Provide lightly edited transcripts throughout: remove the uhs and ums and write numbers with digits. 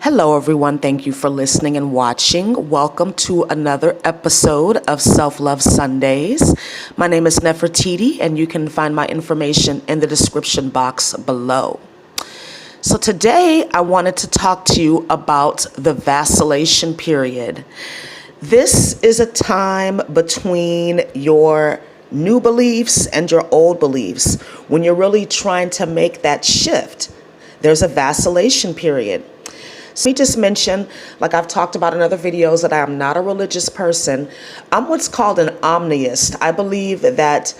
Hello, everyone. Thank you for listening and watching. Welcome to another episode of Self-Love Sundays. My name is Nefertiti, and you can find my information in the description box below. So today, I wanted to talk to you about the vacillation period. This is a time between your new beliefs and your old beliefs when you're really trying to make that shift. There's a vacillation period. So we just mentioned, like I've talked about in other videos, that I am not a religious person. I'm what's called an omniist. I believe that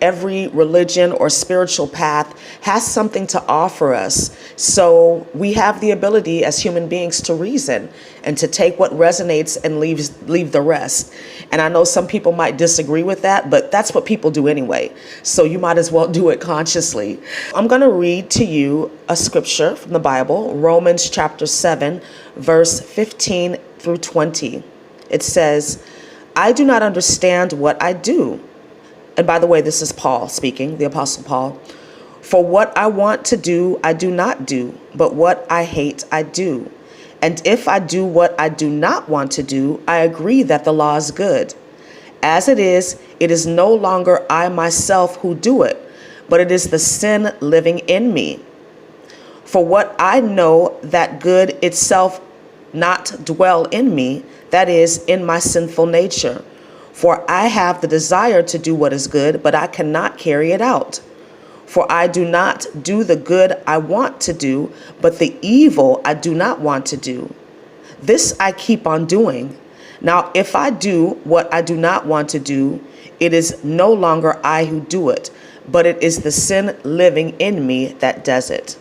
every religion or spiritual path has something to offer us. So we have the ability as human beings to reason and to take what resonates and leave the rest. And I know some people might disagree with that, but that's what people do anyway. So you might as well do it consciously. I'm going to read to you a scripture from the Bible, Romans chapter 7, verse 15 through 20. It says, "I do not understand what I do." And by the way, this is Paul speaking, the Apostle Paul. "For what I want to do, I do not do, but what I hate, I do. And if I do what I do not want to do, I agree that the law is good. As it is no longer I myself who do it, but it is the sin living in me. For what I know that good itself not dwell in me, that is, in my sinful nature. For I have the desire to do what is good, but I cannot carry it out. For I do not do the good I want to do, but the evil I do not want to do. This I keep on doing. Now, if I do what I do not want to do, it is no longer I who do it, but it is the sin living in me that does it."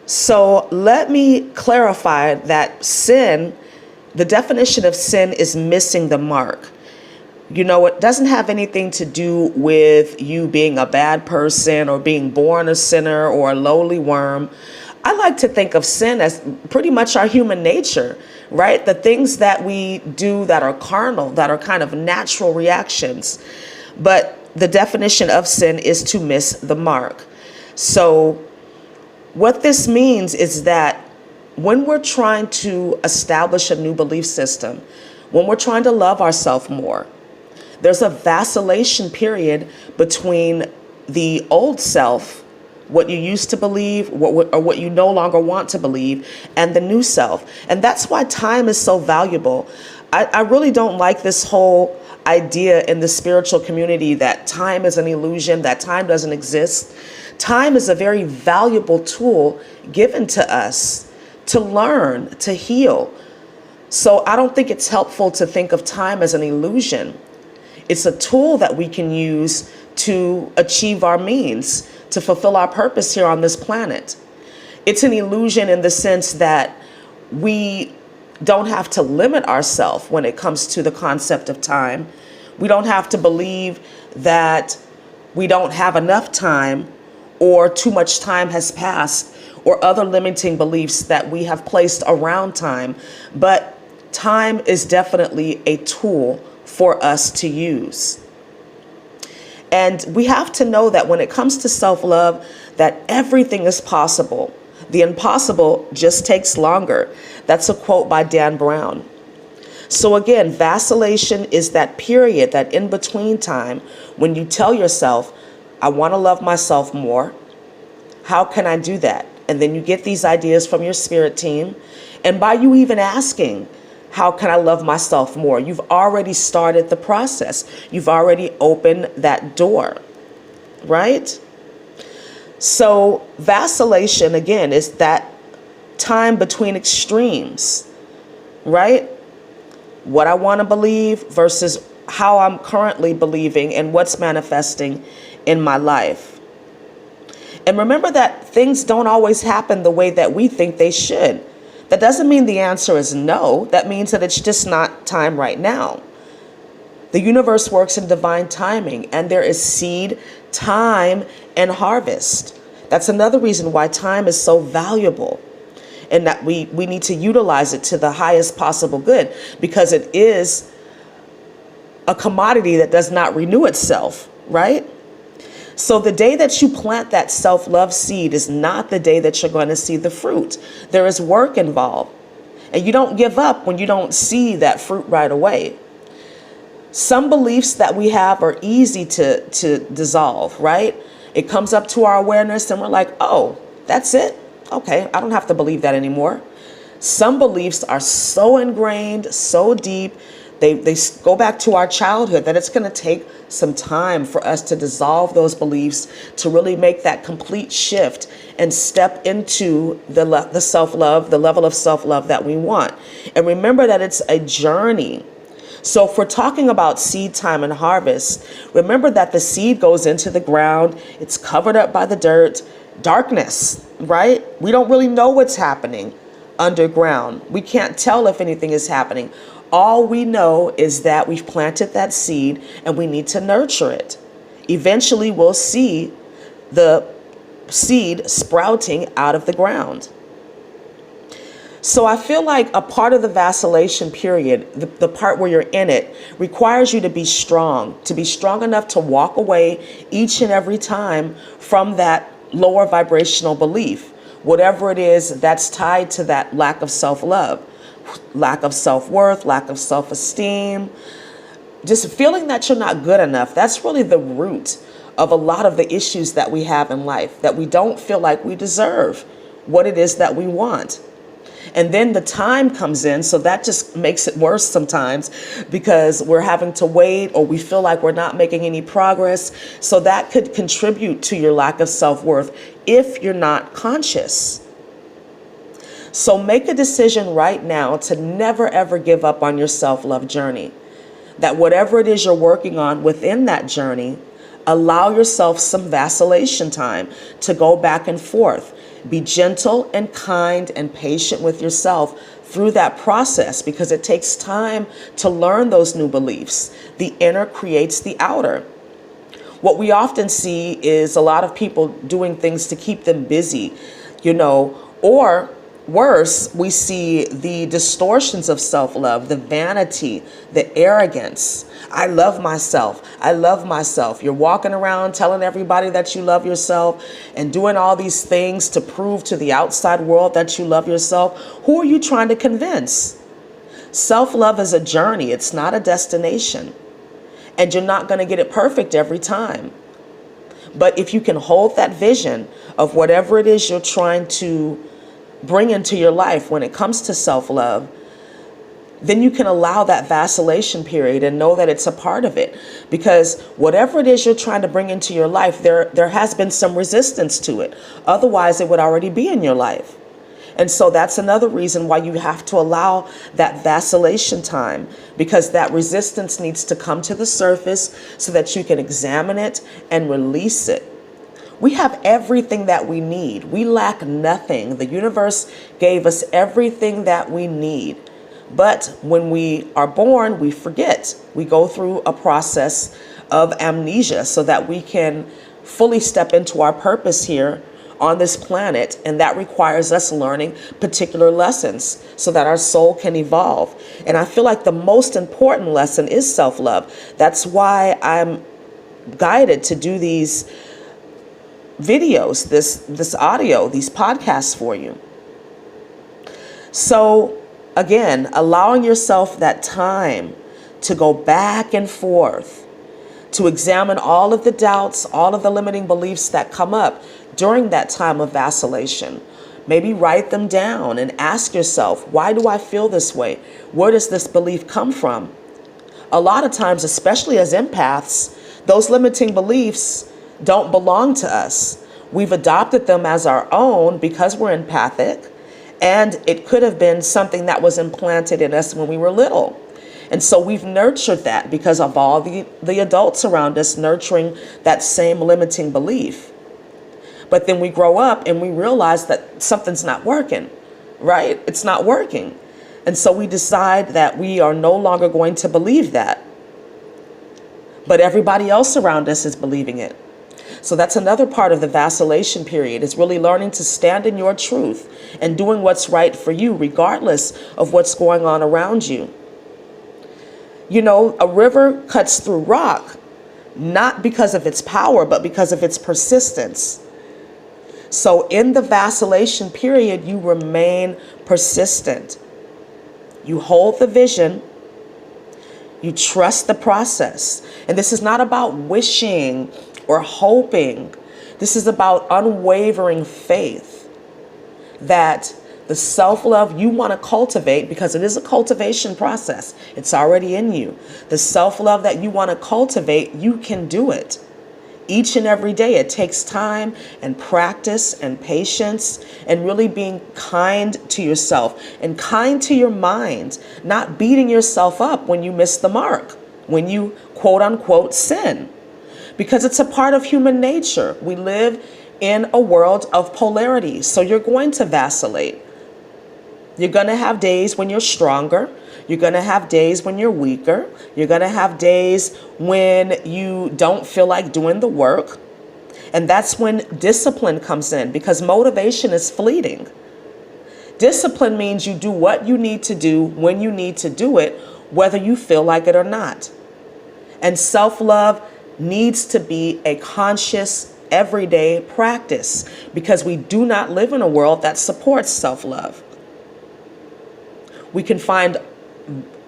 So let me clarify that sin, the definition of sin is missing the mark. You know, it doesn't have anything to do with you being a bad person or being born a sinner or a lowly worm. I like to think of sin as pretty much our human nature, right? The things that we do that are carnal, that are kind of natural reactions. But the definition of sin is to miss the mark. So what this means is that when we're trying to establish a new belief system, when we're trying to love ourselves more, there's a vacillation period between the old self, what you used to believe, or what you no longer want to believe, and the new self. And that's why time is so valuable. I really don't like this whole idea in the spiritual community that time is an illusion, that time doesn't exist. Time is a very valuable tool given to us to learn, to heal. So I don't think it's helpful to think of time as an illusion. It's a tool that we can use to achieve our means, to fulfill our purpose here on this planet. It's an illusion in the sense that we don't have to limit ourselves when it comes to the concept of time. We don't have to believe that we don't have enough time or too much time has passed, or other limiting beliefs that we have placed around time. But time is definitely a tool for us to use. And we have to know that when it comes to self-love, that everything is possible. The impossible just takes longer. That's a quote by Dan Brown. So again, vacillation is that period, that in-between time when you tell yourself, I want to love myself more. How can I do that? And then you get these ideas from your spirit team. And by you even asking, how can I love myself more? You've already started the process. You've already opened that door, right? So vacillation, again, is that time between extremes, right? What I want to believe versus how I'm currently believing and what's manifesting in my life. And remember that things don't always happen the way that we think they should. That doesn't mean the answer is no. That means that it's just not time right now. The universe works in divine timing, and there is seed, time, and harvest. That's another reason why time is so valuable, and that we need to utilize it to the highest possible good, because it is a commodity that does not renew itself, right? So the day that you plant that self-love seed is not the day that you're going to see the fruit. There is work involved. And you don't give up when you don't see that fruit right away. Some beliefs that we have are easy to dissolve, right? It comes up to our awareness and we're like, oh, that's it? Okay, I don't have to believe that anymore. Some beliefs are so ingrained, so deep, they go back to our childhood that it's going to take some time for us to dissolve those beliefs, to really make that complete shift and step into the self-love, the level of self-love that we want. And remember that it's a journey. So if we're talking about seed time and harvest, remember that the seed goes into the ground, it's covered up by the dirt, darkness, right? We don't really know what's happening underground. We can't tell if anything is happening. All we know is that we've planted that seed and we need to nurture it. Eventually, we'll see the seed sprouting out of the ground. So I feel like a part of the vacillation period, the part where you're in it, requires you to be strong enough to walk away each and every time from that lower vibrational belief, whatever it is that's tied to that lack of self-love. Lack of self-worth, lack of self-esteem, just feeling that you're not good enough. That's really the root of a lot of the issues that we have in life, that we don't feel like we deserve what it is that we want. And then the time comes in, so that just makes it worse sometimes because we're having to wait or we feel like we're not making any progress. So that could contribute to your lack of self-worth if you're not conscious. So make a decision right now to never, ever give up on your self-love journey. That whatever it is you're working on within that journey, allow yourself some vacillation time to go back and forth. Be gentle and kind and patient with yourself through that process because it takes time to learn those new beliefs. The inner creates the outer. What we often see is a lot of people doing things to keep them busy, or worse, we see the distortions of self-love, the vanity, the arrogance. I love myself. I love myself. You're walking around telling everybody that you love yourself and doing all these things to prove to the outside world that you love yourself. Who are you trying to convince? Self-love is a journey. It's not a destination. And you're not going to get it perfect every time. But if you can hold that vision of whatever it is you're trying to bring into your life when it comes to self-love, then you can allow that vacillation period and know that it's a part of it. Because whatever it is you're trying to bring into your life, there has been some resistance to it. Otherwise, it would already be in your life. And so that's another reason why you have to allow that vacillation time, because that resistance needs to come to the surface so that you can examine it and release it. We have everything that we need. We lack nothing. The universe gave us everything that we need. But when we are born, we forget. We go through a process of amnesia so that we can fully step into our purpose here on this planet. And that requires us learning particular lessons so that our soul can evolve. And I feel like the most important lesson is self-love. That's why I'm guided to do these videos, this audio, these podcasts for you. So again, allowing yourself that time to go back and forth, to examine all of the doubts, all of the limiting beliefs that come up during that time of vacillation. Maybe write them down and ask yourself, why do I feel this way? Where does this belief come from? A lot of times, especially as empaths, those limiting beliefs don't belong to us. We've adopted them as our own because we're empathic, and it could have been something that was implanted in us when we were little. And so we've nurtured that because of all the adults around us nurturing that same limiting belief. But then we grow up and we realize that something's not working, right? It's not working. And so we decide that we are no longer going to believe that. But everybody else around us is believing it. So that's another part of the vacillation period, is really learning to stand in your truth and doing what's right for you, regardless of what's going on around you. A river cuts through rock, not because of its power, but because of its persistence. So in the vacillation period, you remain persistent. You hold the vision. You trust the process. And this is not about wishing or hoping. This is about unwavering faith that the self-love you want to cultivate, because it is a cultivation process. It's already in you. The self-love that you want to cultivate, you can do it. Each and every day, it takes time and practice and patience and really being kind to yourself and kind to your mind, not beating yourself up when you miss the mark, when you quote unquote sin, because it's a part of human nature. We live in a world of polarity, so you're going to vacillate. You're going to have days when you're stronger. You're going to have days when you're weaker. You're going to have days when you don't feel like doing the work. And that's when discipline comes in, because motivation is fleeting. Discipline means you do what you need to do when you need to do it, whether you feel like it or not. And self-love needs to be a conscious, everyday practice, because we do not live in a world that supports self-love. We can find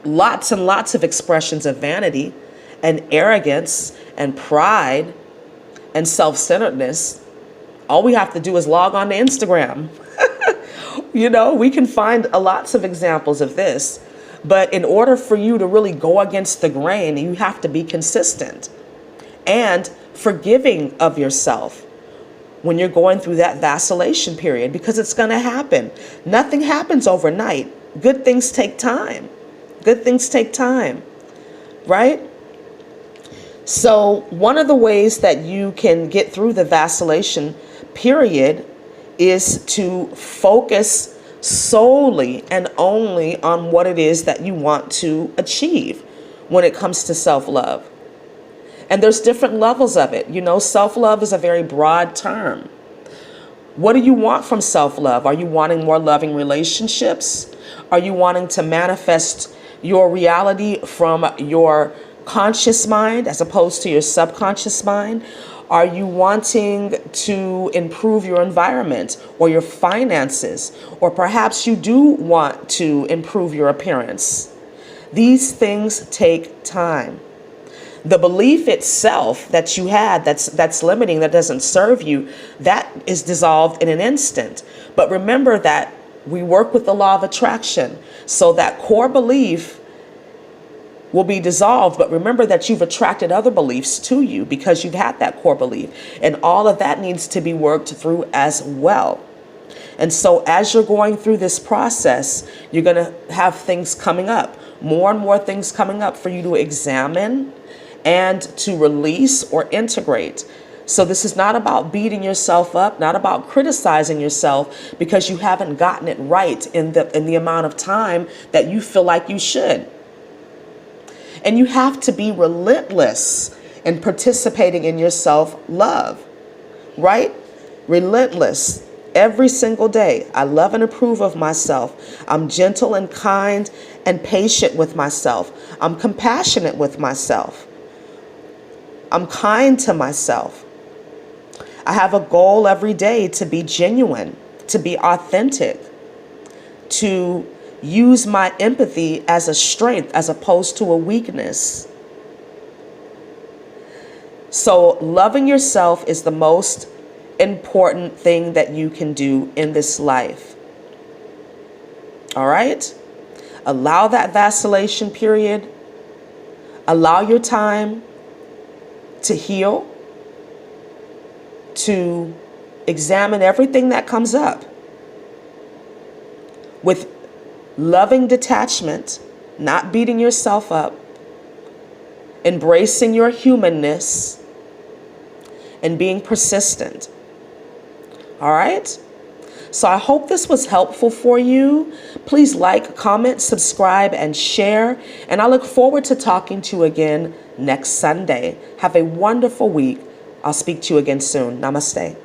lots and lots of expressions of vanity and arrogance and pride and self-centeredness. All we have to do is log on to Instagram. We can find lots of examples of this. But in order for you to really go against the grain, you have to be consistent and forgiving of yourself when you're going through that vacillation period, because it's going to happen. Nothing happens overnight. Good things take time. Good things take time, right? So one of the ways that you can get through the vacillation period is to focus solely and only on what it is that you want to achieve when it comes to self-love. And there's different levels of it. Self-love is a very broad term. What do you want from self-love? Are you wanting more loving relationships? Are you wanting to manifest your reality from your conscious mind as opposed to your subconscious mind? Are you wanting to improve your environment or your finances? Or perhaps you do want to improve your appearance. These things take time. The belief itself that you had that's limiting, that doesn't serve you, that is dissolved in an instant. But remember that we work with the law of attraction. So that core belief will be dissolved. But remember that you've attracted other beliefs to you because you've had that core belief. And all of that needs to be worked through as well. And so as you're going through this process, you're going to have things coming up, more and more things coming up for you to examine and to release or integrate. So this is not about beating yourself up, not about criticizing yourself because you haven't gotten it right in the amount of time that you feel like you should. And you have to be relentless in participating in your self-love, right? Relentless every single day. I love and approve of myself. I'm gentle and kind and patient with myself. I'm compassionate with myself. I'm kind to myself. I have a goal every day to be genuine, to be authentic, to use my empathy as a strength as opposed to a weakness. So loving yourself is the most important thing that you can do in this life. All right? Allow that vacillation period. Allow your time to heal, to examine everything that comes up with loving detachment, not beating yourself up, embracing your humanness, and being persistent. All right? So I hope this was helpful for you. Please like, comment, subscribe, and share. And I look forward to talking to you again next Sunday. Have a wonderful week. I'll speak to you again soon. Namaste.